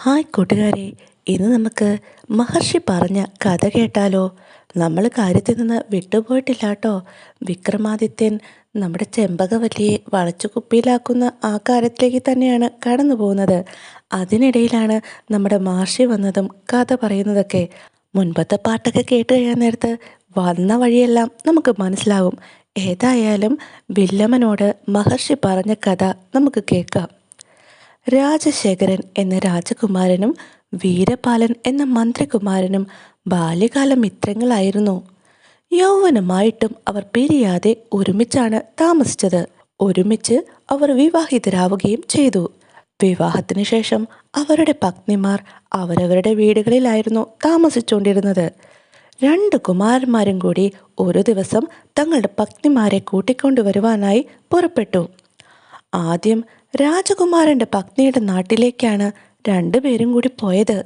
Hi കൂട്ടുകാരെ, ഇന്ന് നമുക്ക് മഹർഷി പറഞ്ഞ കഥ കേട്ടാലോ? നമ്മൾ കാര്യത്തിൽ നിന്ന് വിട്ടുപോയിട്ടില്ല കേട്ടോ. വിക്രമാദിത്യൻ നമ്മുടെ ചെമ്പകവല്ലിയെ വളച്ചു കുപ്പിയിലാക്കുന്ന ആ കാര്യത്തിലേക്ക് തന്നെയാണ് കടന്നു പോകുന്നത്. അതിനിടയിലാണ് നമ്മുടെ മഹർഷി വന്നതും കഥ പറയുന്നതൊക്കെ. മുൻപത്തെ പാട്ടൊക്കെ കേട്ട് കഴിയാൻ നേരത്ത് വന്ന വഴിയെല്ലാം നമുക്ക് മനസ്സിലാകും. ഏതായാലും വില്ലമനോട് മഹർഷി പറഞ്ഞ കഥ നമുക്ക് കേൾക്കാം. രാജശേഖരൻ എന്ന രാജകുമാരനും വീരപാലൻ എന്ന മന്ത്രികുമാരനും ബാല്യകാല മിത്രങ്ങളായിരുന്നു. യൗവനമായിട്ടും അവർ പിരിയാതെ ഒരുമിച്ചാണ് താമസിച്ചത്. ഒരുമിച്ച് അവർ വിവാഹിതരാവുകയും ചെയ്തു. വിവാഹത്തിനു ശേഷം അവരുടെ പത്നിമാർ അവരവരുടെ വീടുകളിലായിരുന്നു താമസിച്ചുകൊണ്ടിരുന്നത്. രണ്ട് കുമാരന്മാരും കൂടി ഒരു ദിവസം തങ്ങളുടെ പത്നിമാരെ കൂട്ടിക്കൊണ്ടുവരുവാനായി പുറപ്പെട്ടു. ആദ്യം രാജകുമാരൻ്റെ പത്നിയുടെ നാട്ടിലേക്കാണ് രണ്ടുപേരും കൂടി പോയത്.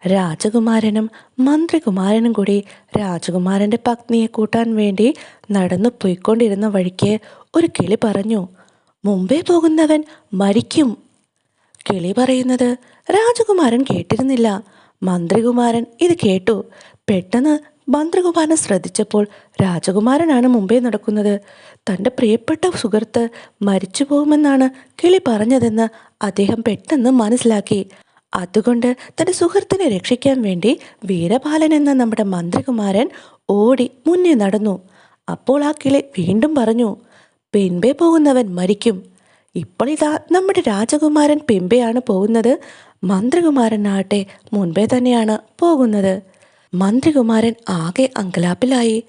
രാജകുമാരനും മന്ത്രികുമാരനും കൂടി രാജകുമാരൻ്റെ പത്നിയെ കൂട്ടാൻ വേണ്ടി നടന്നു പോയിക്കൊണ്ടിരുന്ന വഴിക്ക് ഒരു കിളി പറഞ്ഞു, മുമ്പേ പോകുന്നവൻ മരിക്കും. കിളി പറയുന്നത് രാജകുമാരൻ കേട്ടിരുന്നില്ല. മന്ത്രികുമാരൻ ഇത് കേട്ടു. പെട്ടെന്ന് മന്ത്രികുമാരൻ ശ്രദ്ധിച്ചപ്പോൾ രാജകുമാരനാണ് മുമ്പേ നടക്കുന്നത്. തൻ്റെ പ്രിയപ്പെട്ട സുഹൃത്ത് മരിച്ചു പോകുമെന്നാണ് കിളി പറഞ്ഞതെന്ന് അദ്ദേഹം പെട്ടെന്ന് മനസ്സിലാക്കി. അതുകൊണ്ട് തൻ്റെ സുഹൃത്തിനെ രക്ഷിക്കാൻ വേണ്ടി വീരപാലൻ എന്ന നമ്മുടെ മന്ത്രികുമാരൻ ഓടി മുന്നേ നടന്നു. അപ്പോൾ ആ കിളി വീണ്ടും പറഞ്ഞു, പിൻപേ പോകുന്നവൻ മരിക്കും. ഇപ്പോൾ ഇതാ നമ്മുടെ രാജകുമാരൻ പിൻപെയാണ് പോകുന്നത്. മന്ത്രികുമാരനാകട്ടെ മുൻപേ തന്നെയാണ് പോകുന്നത്. മന്ത്രികുമാരൻ ആകെ അങ്കലാപ്പിലായി.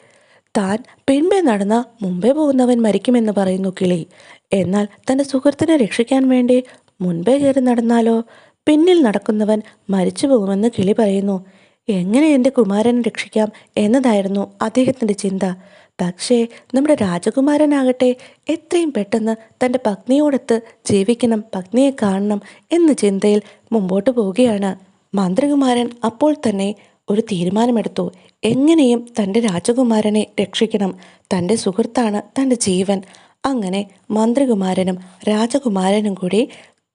താൻ പിൻപേ നടന്ന മുമ്പേ പോകുന്നവൻ മരിക്കുമെന്ന് പറയുന്നു കിളി. എന്നാൽ തൻ്റെ സുഹൃത്തിനെ രക്ഷിക്കാൻ വേണ്ടി മുൻപേ കയറി നടന്നാലോ? പിന്നിൽ നടക്കുന്നവൻ മരിച്ചു പോകുമെന്ന് കിളി പറയുന്നു. എങ്ങനെ എൻ്റെ കുമാരനെ രക്ഷിക്കാം എന്നതായിരുന്നു അദ്ദേഹത്തിൻ്റെ ചിന്ത. പക്ഷേ നമ്മുടെ രാജകുമാരനാകട്ടെ എത്രയും പെട്ടെന്ന് തൻ്റെ പത്നിയോടൊത്ത് ജീവിക്കണം, പത്നിയെ കാണണം എന്ന ചിന്തയിൽ മുമ്പോട്ട് പോവുകയാണ്. മന്ത്രികുമാരൻ അപ്പോൾ തന്നെ ഒരു തീരുമാനമെടുത്തു. എങ്ങനെയും തൻ്റെ രാജകുമാരനെ രക്ഷിക്കണം. തൻ്റെ സുഹൃത്താണ് തൻ്റെ ജീവൻ. അങ്ങനെ മന്ത്രികുമാരനും രാജകുമാരനും കൂടി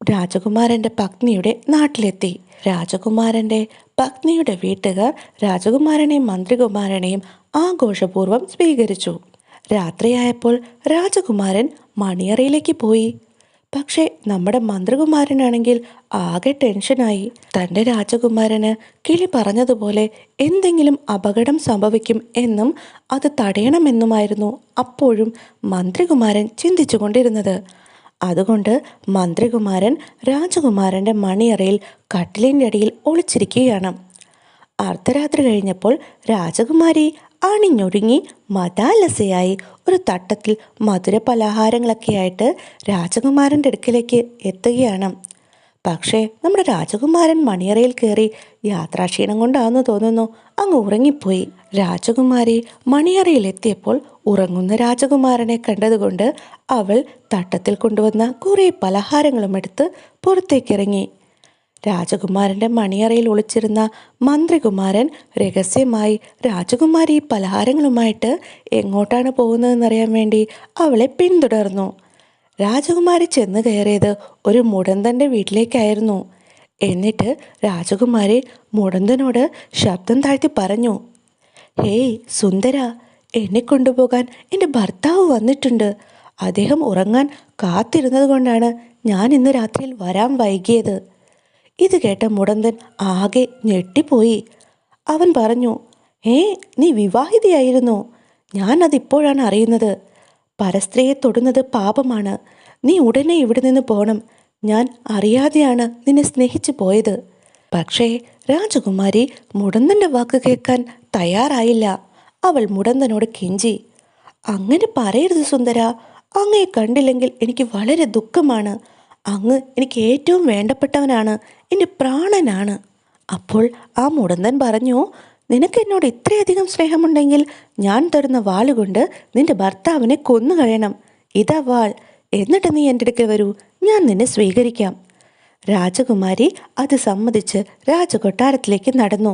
രാജകുമാരൻ്റെ പത്നിയുടെ നാട്ടിലെത്തി. രാജകുമാരൻ്റെ പത്നിയുടെ വീട്ടുകാർ രാജകുമാരനെയും മന്ത്രികുമാരനെയും ആഘോഷപൂർവ്വം സ്വീകരിച്ചു. രാത്രിയായപ്പോൾ രാജകുമാരൻ മണിയറയിലേക്ക് പോയി. പക്ഷേ നമ്മുടെ മന്ത്രികുമാരനാണെങ്കിൽ ആകെ ടെൻഷനായി. തൻ്റെ രാജകുമാരന് കിളി പറഞ്ഞതുപോലെ എന്തെങ്കിലും അപകടം സംഭവിക്കും എന്നും അത് തടയണമെന്നുമായിരുന്നു അപ്പോഴും മന്ത്രികുമാരൻ ചിന്തിച്ചു കൊണ്ടിരുന്നത്. അതുകൊണ്ട് മന്ത്രികുമാരൻ രാജകുമാരൻ്റെ മണിയറയിൽ കട്ടിലിൻ്റെ അടിയിൽ ഒളിച്ചിരിക്കുകയാണ്. അർദ്ധരാത്രി കഴിഞ്ഞപ്പോൾ രാജകുമാരി അണിഞ്ഞൊരുങ്ങി മതാലസയായി ഒരു തട്ടത്തിൽ മധുര പലഹാരങ്ങളൊക്കെ ആയിട്ട് രാജകുമാരൻ്റെ അടുക്കിലേക്ക് എത്തുകയാണ്. പക്ഷേ നമ്മുടെ രാജകുമാരൻ മണിയറയിൽ കയറി യാത്രാക്ഷീണം കൊണ്ടാണെന്ന് തോന്നുന്നു അങ്ങ് ഉറങ്ങിപ്പോയി. രാജകുമാരി മണിയറയിൽ എത്തിയപ്പോൾ ഉറങ്ങുന്ന രാജകുമാരനെ കണ്ടതുകൊണ്ട് അവൾ തട്ടത്തിൽ കൊണ്ടുവന്ന കുറേ പലഹാരങ്ങളും എടുത്ത് പുറത്തേക്കിറങ്ങി. രാജകുമാരൻ്റെ മണിയറയിൽ ഒളിച്ചിരുന്ന മന്ത്രികുമാരൻ രഹസ്യമായി രാജകുമാരി പലഹാരങ്ങളുമായിട്ട് എങ്ങോട്ടാണ് പോകുന്നതെന്നറിയാൻ വേണ്ടി അവളെ പിന്തുടർന്നു. രാജകുമാരി ചെന്ന് കയറിയത് ഒരു മുടന്തൻ്റെ വീട്ടിലേക്കായിരുന്നു. എന്നിട്ട് രാജകുമാരി മുടന്തനോട് ശബ്ദം താഴ്ത്തി പറഞ്ഞു, ഹേയ് സുന്ദര, എന്നെ കൊണ്ടുപോകാൻ എൻ്റെ ഭർത്താവ് വന്നിട്ടുണ്ട്. അദ്ദേഹം ഉറങ്ങാൻ കാത്തിരുന്നത് കൊണ്ടാണ് ഞാൻ ഇന്ന് രാത്രിയിൽ വരാൻ വൈകിയത്. ഇത് കേട്ട മുടന്തൻ ആകെ ഞെട്ടിപ്പോയി. അവൻ പറഞ്ഞു, നീ വിവാഹിതയായിരുന്നു? ഞാനതിപ്പോഴാണ് അറിയുന്നത്. പരസ്ത്രീയെ തൊടുന്നത് പാപമാണ്. നീ ഉടനെ ഇവിടെ നിന്ന് പോകണം. ഞാൻ അറിയാതെയാണ് നിന്നെ സ്നേഹിച്ചു പോയത്. പക്ഷേ രാജകുമാരി മുടന്തൻ്റെ വാക്ക് കേൾക്കാൻ തയ്യാറായില്ല. അവൾ മുടന്തനോട് കെഞ്ചി, അങ്ങനെ പറയരുത് സുന്ദര. അങ്ങയെ കണ്ടില്ലെങ്കിൽ എനിക്ക് വളരെ ദുഃഖമാണ്. അങ്ങ് എനിക്ക് ഏറ്റവും വേണ്ടപ്പെട്ടവനാണ്, എൻ്റെ പ്രാണനാണ്. അപ്പോൾ ആ മുടന്തൻ പറഞ്ഞു, നിനക്ക് എന്നോട് ഇത്രയധികം സ്നേഹമുണ്ടെങ്കിൽ ഞാൻ തരുന്ന വാളുകൊണ്ട് നിന്റെ ഭർത്താവിനെ കൊന്നു കഴിയണം. ഇതാ വാൾ. എന്നിട്ട് നീ എൻ്റെ അടുക്കൽ വരൂ, ഞാൻ നിന്നെ സ്വീകരിക്കാം. രാജകുമാരി അത് സമ്മതിച്ച് രാജകൊട്ടാരത്തിലേക്ക് നടന്നു.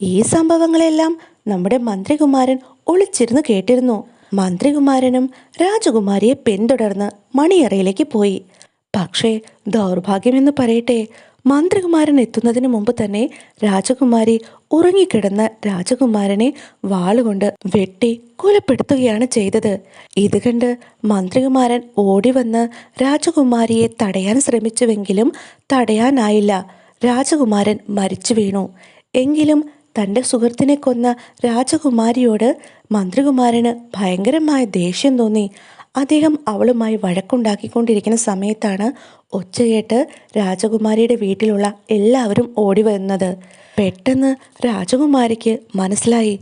ഈ സംഭവങ്ങളെല്ലാം നമ്മുടെ മന്ത്രികുമാരൻ ഒളിച്ചിരുന്ന് കേട്ടിരുന്നു. മന്ത്രികുമാരനും രാജകുമാരിയെ പിന്തുടർന്ന് മണിയറയിലേക്ക് പോയി. പക്ഷേ ദൗർഭാഗ്യമെന്ന് പറയട്ടെ, മന്ത്രികുമാരൻ എത്തുന്നതിന് മുമ്പ് തന്നെ രാജകുമാരി ഉറങ്ങിക്കിടന്ന രാജകുമാരനെ വാളുകൊണ്ട് വെട്ടി കൊലപ്പെടുത്തുകയാണ് ചെയ്തത്. ഇത് കണ്ട് മന്ത്രികുമാരൻ ഓടിവന്ന് രാജകുമാരിയെ തടയാൻ ശ്രമിച്ചുവെങ്കിലും തടയാനായില്ല. രാജകുമാരൻ മരിച്ചു വീണു. എങ്കിലും തൻ്റെ സുഹൃത്തിനെ കൊന്ന രാജകുമാരിയോട് മന്ത്രികുമാരന് ഭയങ്കരമായ ദേഷ്യം തോന്നി. അദ്ദേഹം അവളുമായി വഴക്കുണ്ടാക്കിക്കൊണ്ടിരിക്കുന്ന സമയത്താണ് ഒച്ച കേട്ട് രാജകുമാരിയുടെ വീട്ടിലുള്ള എല്ലാവരും ഓടി വരുന്നത്. പെട്ടെന്ന് രാജകുമാരിക്ക് മനസ്സിലായി,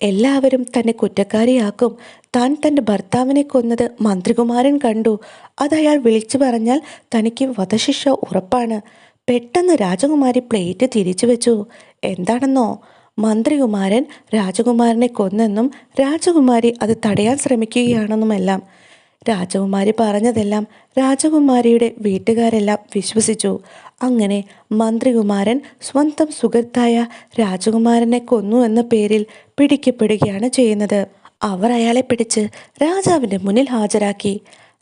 എല്ലാവരും തന്നെ കുറ്റക്കാരിയാക്കും. താൻ തൻ്റെ ഭർത്താവിനെ കൊന്നത് മന്ത്രികുമാരൻ കണ്ടു. അതയാൾ വിളിച്ചു പറഞ്ഞാൽ തനിക്ക് വധശിക്ഷ ഉറപ്പാണ്. പെട്ടെന്ന് രാജകുമാരി പ്ലേറ്റ് തിരിച്ചു വെച്ചു. എന്താണെന്നോ, മന്ത്രികുമാരൻ രാജകുമാരനെ കൊന്നെന്നും രാജകുമാരി അത് തടയാൻ ശ്രമിക്കുകയാണെന്നുമെല്ലാം. രാജകുമാരി പറഞ്ഞതെല്ലാം രാജകുമാരിയുടെ വീട്ടുകാരെല്ലാം വിശ്വസിച്ചു. അങ്ങനെ മന്ത്രികുമാരൻ സ്വന്തം സുഹൃത്തായ രാജകുമാരനെ കൊന്നു എന്ന പേരിൽ പിടിക്കപ്പെടുകയാണ് ചെയ്യുന്നത്. അവർ അയാളെ പിടിച്ച് രാജാവിൻ്റെ മുന്നിൽ ഹാജരാക്കി.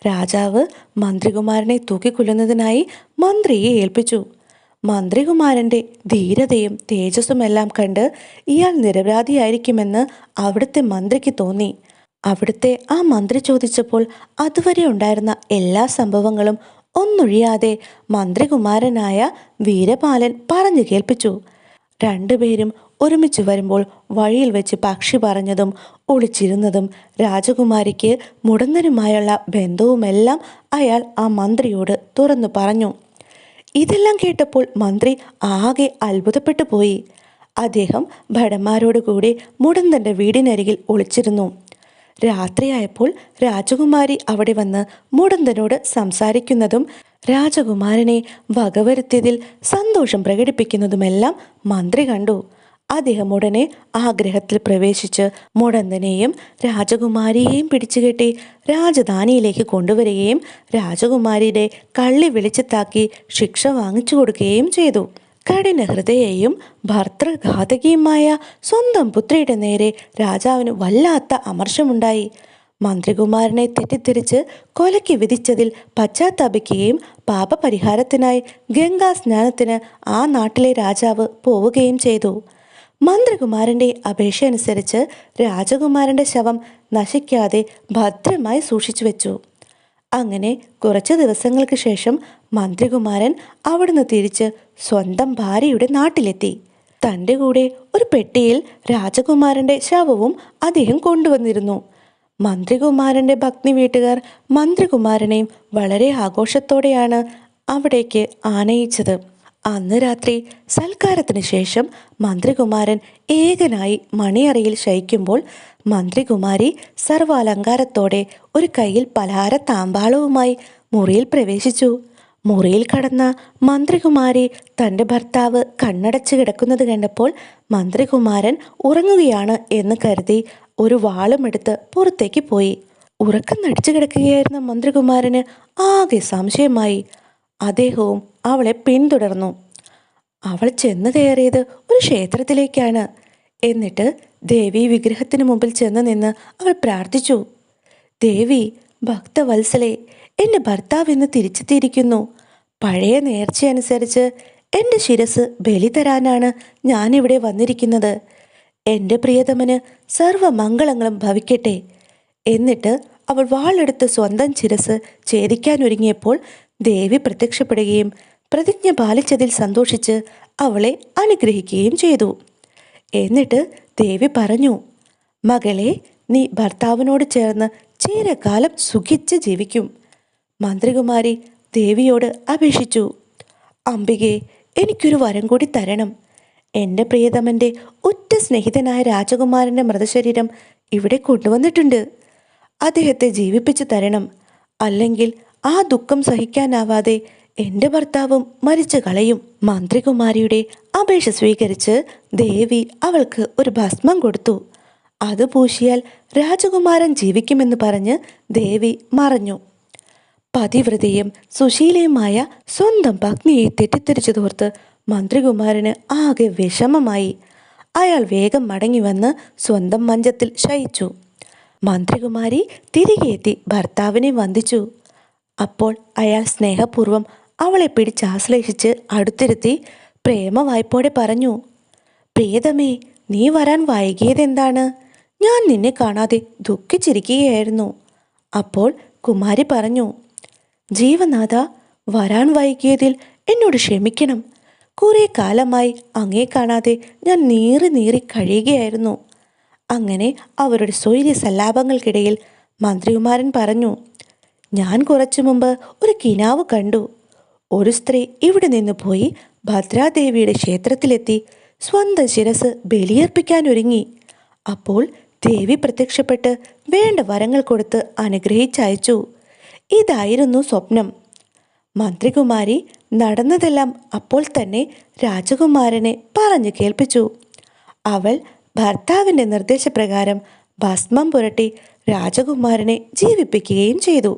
രാജാവ് മന്ത്രികുമാരനെ തൂക്കിക്കൊല്ലുന്നതിനായി മന്ത്രിയെ ഏൽപ്പിച്ചു. മന്ത്രികുമാരൻ്റെ ധീരതയും തേജസ്സുമെല്ലാം കണ്ട് ഇയാൾ നിരപരാധിയായിരിക്കുമെന്ന് അവിടുത്തെ മന്ത്രിക്ക് തോന്നി. അവിടുത്തെ ആ മന്ത്രി ചോദിച്ചപ്പോൾ അതുവരെ ഉണ്ടായിരുന്ന എല്ലാ സംഭവങ്ങളും ഒന്നൊഴിയാതെ മന്ത്രികുമാരനായ വീരപാലൻ പറഞ്ഞു കേൾപ്പിച്ചു. രണ്ടുപേരും ഒരുമിച്ച് വരുമ്പോൾ വഴിയിൽ വെച്ച് പക്ഷി പറഞ്ഞതും ഒളിച്ചിരുന്നതും രാജകുമാരിക്ക് മുടന്തനുമായുള്ള ബന്ധവുമെല്ലാം അയാൾ ആ മന്ത്രിയോട് തുറന്നു പറഞ്ഞു. ഇതെല്ലാം കേട്ടപ്പോൾ മന്ത്രി ആകെ അത്ഭുതപ്പെട്ടു പോയി. അദ്ദേഹം ഭടന്മാരോട് കൂടി മുടന്തൻ്റെ വീടിനരികിൽ ഒളിച്ചിരുന്നു. രാത്രിയായപ്പോൾ രാജകുമാരി അവിടെ വന്ന് മുടന്തനോട് സംസാരിക്കുന്നതും രാജകുമാരനെ വകവരുത്തിയതിൽ സന്തോഷം പ്രകടിപ്പിക്കുന്നതുമെല്ലാം മന്ത്രി കണ്ടു. അദ്ദേഹം ഉടനെ ആഗ്രഹത്തിൽ പ്രവേശിച്ച് മുടന്തനെയും രാജകുമാരിയെയും പിടിച്ചുകെട്ടി രാജധാനിയിലേക്ക് കൊണ്ടുവരികയും രാജകുമാരിയുടെ കള്ളി വെളിച്ചത്താക്കി ശിക്ഷ വാങ്ങിച്ചു കൊടുക്കുകയും ചെയ്തു. കഠിന ഹൃദയയും ഭർതൃഘാതകിയുമായ സ്വന്തം പുത്രിയുടെ നേരെ രാജാവിന് വല്ലാത്ത അമർഷമുണ്ടായി. മന്ത്രികുമാരനെ തെറ്റിദ്ധരിച്ച് കൊലയ്ക്ക് വിധിച്ചതിൽ പശ്ചാത്താപിക്കുകയും പാപപരിഹാരത്തിനായി ഗംഗാ സ്നാനത്തിന് ആ നാട്ടിലെ രാജാവ് പോവുകയും ചെയ്തു. മന്ത്രികുമാരൻ്റെ അപേക്ഷ അനുസരിച്ച് രാജകുമാരൻ്റെ ശവം നശിക്കാതെ ഭദ്രമായി സൂക്ഷിച്ചു വെച്ചു. അങ്ങനെ കുറച്ച് ദിവസങ്ങൾക്ക് ശേഷം മന്ത്രികുമാരൻ അവിടുന്ന് തിരിച്ച് സ്വന്തം ഭാര്യയുടെ നാട്ടിലെത്തി. തൻ്റെ കൂടെ ഒരു പെട്ടിയിൽ രാജകുമാരൻ്റെ ശവവും അദ്ദേഹം കൊണ്ടുവന്നിരുന്നു. മന്ത്രികുമാരൻ്റെ ഭഗ്നി വീട്ടുകാർ മന്ത്രികുമാരനെയും വളരെ ആഘോഷത്തോടെയാണ് അവിടേക്ക് ആനയിച്ചത്. അന്ന് രാത്രി സൽക്കാരത്തിന് ശേഷം മന്ത്രികുമാരൻ ഏകനായി മണിയറയിൽ ശയിക്കുമ്പോൾ മന്ത്രികുമാരി സർവാലങ്കാരത്തോടെ ഒരു കയ്യിൽ പലഹാര താമ്പാളവുമായി മുറിയിൽ പ്രവേശിച്ചു. മുറിയിൽ കടന്ന മന്ത്രികുമാരി തൻ്റെ ഭർത്താവ് കണ്ണടച്ച് കിടക്കുന്നത് കണ്ടപ്പോൾ മന്ത്രികുമാരൻ ഉറങ്ങുകയാണ് എന്ന് കരുതി ഒരു വാളുമെടുത്ത് പുറത്തേക്ക് പോയി. ഉറക്കം നടിച്ചു കിടക്കുകയായിരുന്ന മന്ത്രികുമാരന് ആകെ സംശയമായി. അദ്ദേഹവും അവളെ പിന്തുടർന്നു. അവൾ ചെന്ന് കയറിയത് ഒരു ക്ഷേത്രത്തിലേക്കാണ്. എന്നിട്ട് ദേവി വിഗ്രഹത്തിന് മുമ്പിൽ ചെന്ന് നിന്ന് അവൾ പ്രാർത്ഥിച്ചു. ദേവി, ഭക്തവത്സലെ, എൻ്റെ ഭർത്താവ് ഇന്ന് തിരിച്ചെത്തിയിരിക്കുന്നു. പഴയ നേർച്ചയനുസരിച്ച് എൻ്റെ ശിരസ് ബലി തരാനാണ് ഞാനിവിടെ വന്നിരിക്കുന്നത്. എൻ്റെ പ്രിയതമന് സർവമംഗളങ്ങളും ഭവിക്കട്ടെ. എന്നിട്ട് അവൾ വാളെടുത്ത് സ്വന്തം ശിരസ് ഛേദിക്കാനൊരുങ്ങിയപ്പോൾ ദേവി പ്രത്യക്ഷപ്പെടുകയും പ്രതിജ്ഞ പാലിച്ചതിൽ സന്തോഷിച്ച് അവളെ അനുഗ്രഹിക്കുകയും ചെയ്തു. എന്നിട്ട് ദേവി പറഞ്ഞു, മകളെ, നീ ഭർത്താവിനോട് ചേർന്ന് ചിരകാലം സുഖിച്ച് ജീവിക്കും. മന്ത്രികുമാരി ദേവിയോട് അപേക്ഷിച്ചു. അംബികെ, എനിക്കൊരു വരം കൂടി തരണം. എൻ്റെ പ്രിയതമൻ്റെ ഉറ്റ സ്നേഹിതനായ രാജകുമാരൻ്റെ മൃതശരീരം ഇവിടെ കൊണ്ടുവന്നിട്ടുണ്ട്. അദ്ദേഹത്തെ ജീവിപ്പിച്ചു തരണം. അല്ലെങ്കിൽ ആ ദുഃഖം സഹിക്കാനാവാതെ എൻ്റെ ഭർത്താവും മരിച്ചു കളയും. മന്ത്രികുമാരിയുടെ അപേക്ഷ സ്വീകരിച്ച് ദേവി അവൾക്ക് ഒരു ഭസ്മം കൊടുത്തു. അത് പൂശിയാൽ രാജകുമാരൻ ജീവിക്കുമെന്ന് പറഞ്ഞ് ദേവി മറഞ്ഞു. പതിവ്രതയും സുശീലയുമായ സ്വന്തം പത്നിയെ തെറ്റിദ്ധരിച്ചതോർത്ത് മന്ത്രികുമാരന് ആകെ വിഷമമായി. അയാൾ വേഗം മടങ്ങി വന്ന് സ്വന്തം മഞ്ചത്തിൽ ശയിച്ചു. മന്ത്രികുമാരി തിരികെ എത്തി ഭർത്താവിനെ വന്ദിച്ചു. അപ്പോൾ അയാൾ സ്നേഹപൂർവ്വം അവളെ പിടിച്ചാശ്ലേഷിച്ച് അടുത്തിരുത്തി പ്രേമവായ്പോടെ പറഞ്ഞു, പ്രിയതമേ, നീ വരാൻ വൈകിയതെന്താണ്? ഞാൻ നിന്നെ കാണാതെ ദുഃഖിച്ചിരിക്കുകയായിരുന്നു. അപ്പോൾ കുമാരി പറഞ്ഞു, ജീവനാഥ, വരാൻ വൈകിയതിൽ എന്നോട് ക്ഷമിക്കണം. കുറേ കാലമായി അങ്ങേ കാണാതെ ഞാൻ നീറി നീറി കഴിയുകയായിരുന്നു. അങ്ങനെ അവരുടെ സ്വൈര്യ സല്ലാപങ്ങൾക്കിടയിൽ മന്ത്രികുമാരൻ പറഞ്ഞു, ഞാൻ കുറച്ചു മുമ്പ് ഒരു കിനാവ് കണ്ടു. ഒരു സ്ത്രീ ഇവിടെ നിന്ന് പോയി ഭദ്രാദേവിയുടെ ക്ഷേത്രത്തിലെത്തി സ്വന്തം ശിരസ് ബലിയർപ്പിക്കാനൊരുങ്ങി. അപ്പോൾ ദേവി പ്രത്യക്ഷപ്പെട്ട് വേണ്ട വരങ്ങൾ കൊടുത്ത് അനുഗ്രഹിച്ചയച്ചു. ഇതായിരുന്നു സ്വപ്നം. മന്ത്രികുമാരി നടന്നതെല്ലാം അപ്പോൾ തന്നെ രാജകുമാരനെ പറഞ്ഞു കേൾപ്പിച്ചു. അവൾ ഭർത്താവിൻ്റെ നിർദ്ദേശപ്രകാരം ഭസ്മം പുരട്ടി രാജകുമാരനെ ജീവിപ്പിക്കുകയും ചെയ്തു.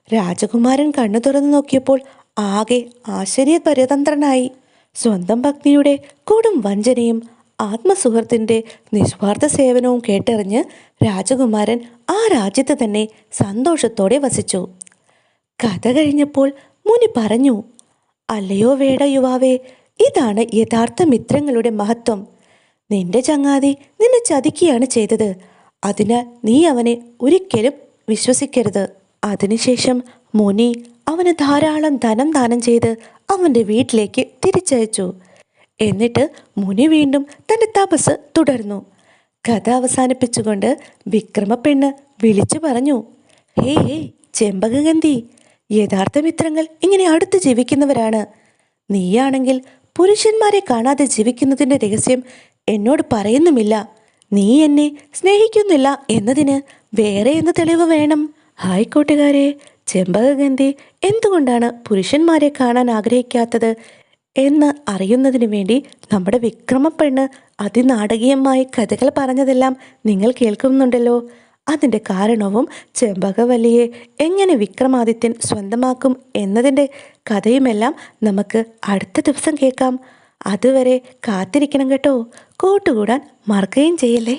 രാജകുമാരൻ കണ്ണു തുറന്നു നോക്കിയപ്പോൾ ആകെ ആശ്ചര്യപരതന്ത്രനായി. സ്വന്തം പത്നിയുടെ കൊടും വഞ്ചനയും ആത്മസുഹൃത്തിൻ്റെ നിസ്വാർത്ഥ സേവനവും കേട്ടറിഞ്ഞ് രാജകുമാരൻ ആ രാജ്യത്ത് തന്നെ സന്തോഷത്തോടെ വസിച്ചു. കഥ കഴിഞ്ഞപ്പോൾ മുനി പറഞ്ഞു, അല്ലയോ വേട യുവാവേ, ഇതാണ് യഥാർത്ഥ മിത്രങ്ങളുടെ മഹത്വം. നിന്റെ ചങ്ങാതി നിന്നെ ചതിക്കുകയാണ് ചെയ്തത്. അതിനാൽ നീ അവനെ ഒരിക്കലും വിശ്വസിക്കരുത്. അതിനുശേഷം മുനി അവന് ധാരാളം ധനം ദാനം ചെയ്ത് അവൻ്റെ വീട്ടിലേക്ക് തിരിച്ചയച്ചു. എന്നിട്ട് മുനി വീണ്ടും തൻ്റെ തപസ് തുടർന്നു. കഥ അവസാനിപ്പിച്ചുകൊണ്ട് വിക്രമപ്പെണ്ണ് വിളിച്ചു പറഞ്ഞു, ഹേ ഹേ ചെമ്പകഗന്ധി, യഥാർത്ഥ മിത്രങ്ങൾ ഇങ്ങനെ അടുത്ത് ജീവിക്കുന്നവരാണ്. നീയാണെങ്കിൽ പുരുഷന്മാരെ കാണാതെ ജീവിക്കുന്നതിൻ്റെ രഹസ്യം എന്നോട് പറയുന്നുമില്ല. നീ എന്നെ സ്നേഹിക്കുന്നില്ല എന്നതിന് വേറെ എന്ത് തെളിവ് വേണം? ഹായ് കൂട്ടുകാരെ, ചെമ്പകഗന്ധി എന്തുകൊണ്ടാണ് പുരുഷന്മാരെ കാണാൻ ആഗ്രഹിക്കാത്തത് എന്ന് അറിയുന്നതിന് വേണ്ടി നമ്മുടെ വിക്രമപ്പെണ്ണ് അതിനാടകീയമായി കഥകൾ പറഞ്ഞതെല്ലാം നിങ്ങൾ കേൾക്കുന്നുണ്ടല്ലോ. അതിൻ്റെ കാരണവും ചെമ്പകവല്ലിയെ എങ്ങനെ വിക്രമാദിത്യൻ സ്വന്തമാക്കും എന്നതിൻ്റെ കഥയുമെല്ലാം നമുക്ക് അടുത്ത ദിവസം കേൾക്കാം. അതുവരെ കാത്തിരിക്കണം കേട്ടോ. കൂട്ടുകൂടാൻ മറക്കുകയും ചെയ്യല്ലേ.